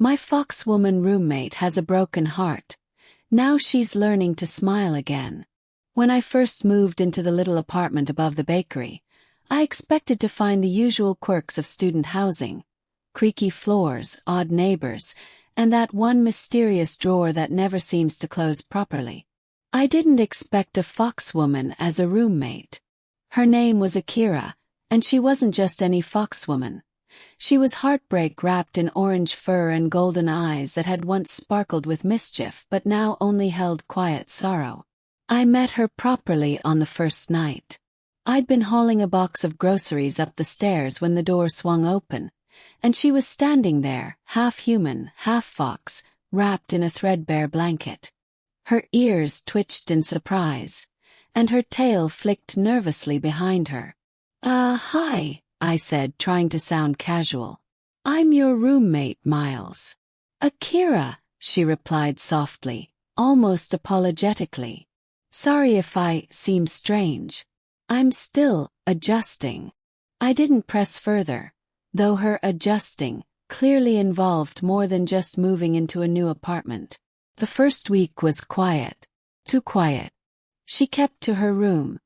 My foxwoman roommate has a broken heart. Now she's learning to smile again. When I first moved into the little apartment above the bakery, I expected to find the usual quirks of student housing: creaky floors, odd neighbors, and that one mysterious drawer that never seems to close properly. I didn't expect a foxwoman as a roommate. Her name was Akira, and she wasn't just any foxwoman. She was heartbreak wrapped in orange fur and golden eyes that had once sparkled with mischief but now only held quiet sorrow. I met her properly on the first night. I'd been hauling a box of groceries up the stairs when the door swung open, and she was standing there, half human, half fox, wrapped in a threadbare blanket. Her ears twitched in surprise, and her tail flicked nervously behind her. Hi," I said, trying to sound casual. "I'm your roommate, Miles." "Akira," she replied softly, almost apologetically. "Sorry if I seem strange. I'm still adjusting." I didn't press further, though her adjusting clearly involved more than just moving into a new apartment. The first week was quiet. Too quiet. She kept to her room,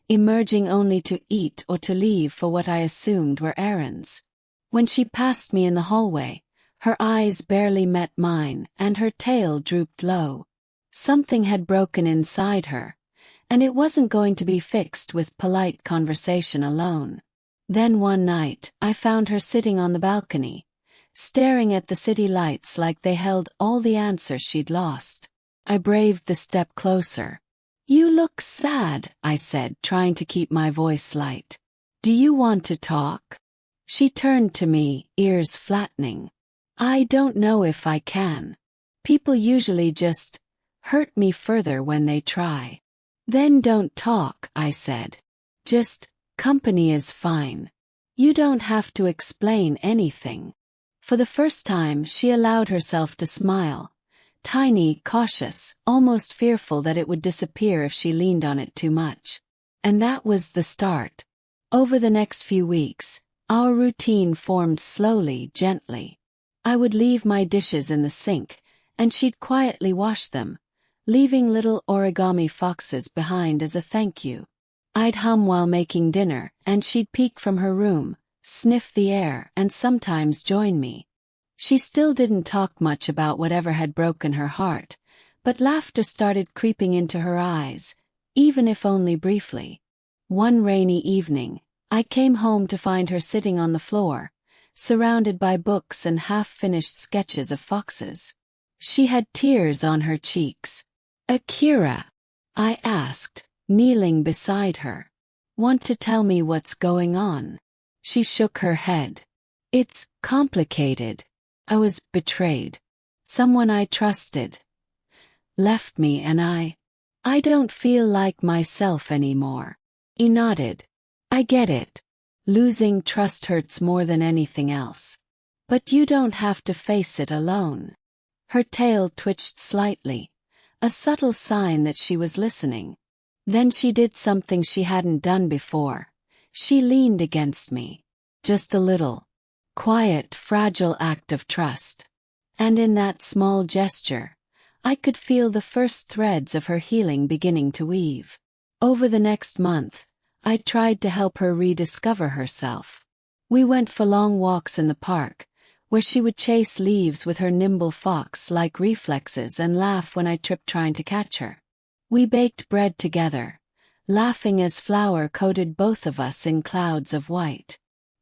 emerging only to eat or to leave for what I assumed were errands. When she passed me in the hallway, her eyes barely met mine and her tail drooped low. Something had broken inside her, and it wasn't going to be fixed with polite conversation alone. Then one night, I found her sitting on the balcony, staring at the city lights like they held all the answers she'd lost. I braved the step closer. "You look sad," I said, trying to keep my voice light. "Do you want to talk?" She turned to me, ears flattening. "I don't know if I can. People usually just hurt me further when they try." "Then don't talk," I said. "Just company is fine. You don't have to explain anything." For the first time, she allowed herself to smile. Tiny, cautious, almost fearful that it would disappear if she leaned on it too much. And that was the start. Over the next few weeks, our routine formed slowly, gently. I would leave my dishes in the sink, and she'd quietly wash them, leaving little origami foxes behind as a thank you. I'd hum while making dinner, and she'd peek from her room, sniff the air, and sometimes join me. She still didn't talk much about whatever had broken her heart, but laughter started creeping into her eyes, even if only briefly. One rainy evening, I came home to find her sitting on the floor, surrounded by books and half-finished sketches of foxes. She had tears on her cheeks. "Akira," I asked, kneeling beside her, "want to tell me what's going on?" She shook her head. "It's complicated. I was betrayed. Someone I trusted left me and I don't feel like myself anymore." He nodded. "I get it. Losing trust hurts more than anything else. But you don't have to face it alone." Her tail twitched slightly, a subtle sign that she was listening. Then she did something she hadn't done before. She leaned against me. Just a little. Quiet, fragile act of trust. And in that small gesture, I could feel the first threads of her healing beginning to weave. Over the next month, I tried to help her rediscover herself. We went for long walks in the park, where she would chase leaves with her nimble fox-like reflexes and laugh when I tripped trying to catch her. We baked bread together, laughing as flour coated both of us in clouds of white.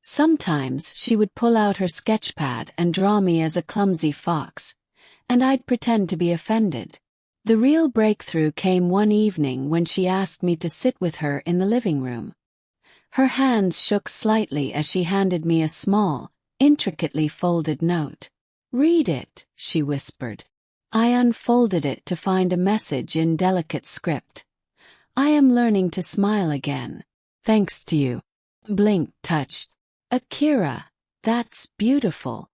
Sometimes she would pull out her sketchpad and draw me as a clumsy fox, and I'd pretend to be offended. The real breakthrough came one evening when she asked me to sit with her in the living room. Her hands shook slightly as she handed me a small, intricately folded note. "Read it," she whispered. I unfolded it to find a message in delicate script. "I am learning to smile again. Thanks to you." Blinked, touched. "Akira, that's beautiful."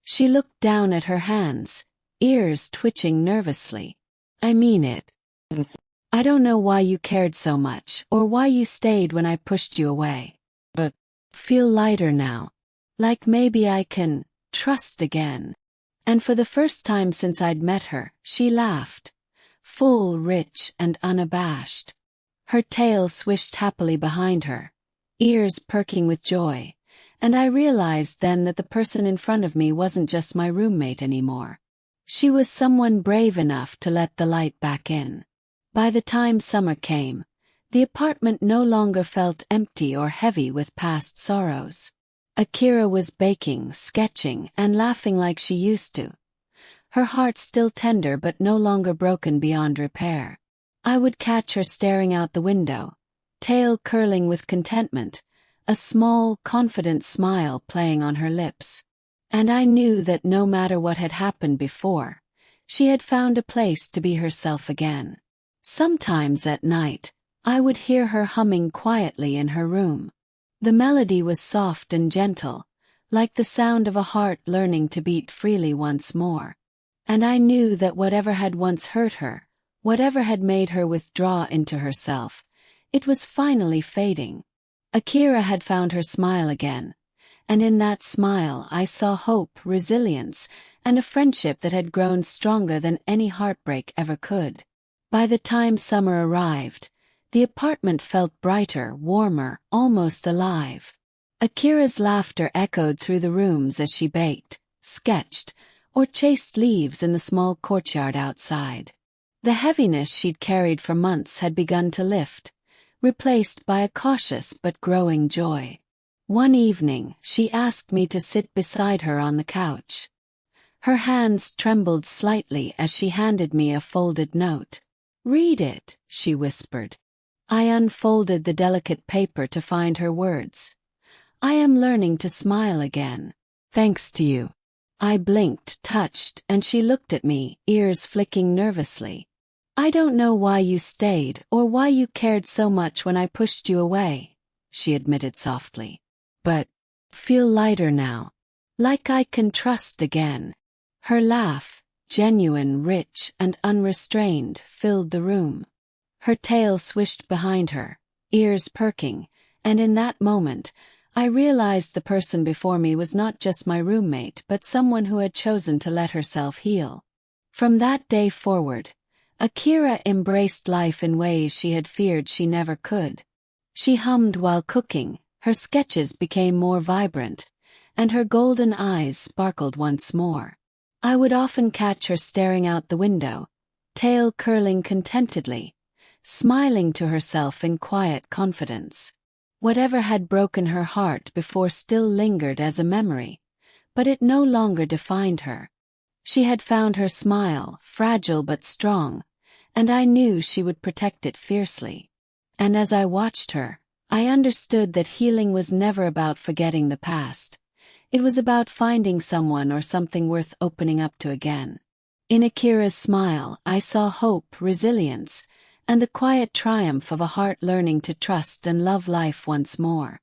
She looked down at her hands, ears twitching nervously. "I mean it. I don't know why you cared so much or why you stayed when I pushed you away. But feel lighter now. Like maybe I can trust again." And for the first time since I'd met her, she laughed. Full, rich, and unabashed. Her tail swished happily behind her, ears perking with joy, and I realized then that the person in front of me wasn't just my roommate anymore. She was someone brave enough to let the light back in. By the time summer came, the apartment no longer felt empty or heavy with past sorrows. Akira was baking, sketching, and laughing like she used to. Her heart still tender but no longer broken beyond repair. I would catch her staring out the window, tail curling with contentment, a small, confident smile playing on her lips. And I knew that no matter what had happened before, she had found a place to be herself again. Sometimes at night, I would hear her humming quietly in her room. The melody was soft and gentle, like the sound of a heart learning to beat freely once more. And I knew that whatever had once hurt her, whatever had made her withdraw into herself, it was finally fading. Akira had found her smile again, and in that smile I saw hope, resilience, and a friendship that had grown stronger than any heartbreak ever could. By the time summer arrived, the apartment felt brighter, warmer, almost alive. Akira's laughter echoed through the rooms as she baked, sketched, or chased leaves in the small courtyard outside. The heaviness she'd carried for months had begun to lift, replaced by a cautious but growing joy. One evening, she asked me to sit beside her on the couch. Her hands trembled slightly as she handed me a folded note. "Read it," she whispered. I unfolded the delicate paper to find her words. "I am learning to smile again. Thanks to you." I blinked, touched, and she looked at me, ears flicking nervously. "I don't know why you stayed or why you cared so much when I pushed you away," she admitted softly. "But feel lighter now. Like I can trust again." Her laugh, genuine, rich, and unrestrained, filled the room. Her tail swished behind her, ears perking, and in that moment, I realized the person before me was not just my roommate but someone who had chosen to let herself heal. From that day forward, Akira embraced life in ways she had feared she never could. She hummed while cooking, her sketches became more vibrant, and her golden eyes sparkled once more. I would often catch her staring out the window, tail curling contentedly, smiling to herself in quiet confidence. Whatever had broken her heart before still lingered as a memory, but it no longer defined her. She had found her smile, fragile but strong, and I knew she would protect it fiercely. And as I watched her, I understood that healing was never about forgetting the past. It was about finding someone or something worth opening up to again. In Akira's smile, I saw hope, resilience, and the quiet triumph of a heart learning to trust and love life once more.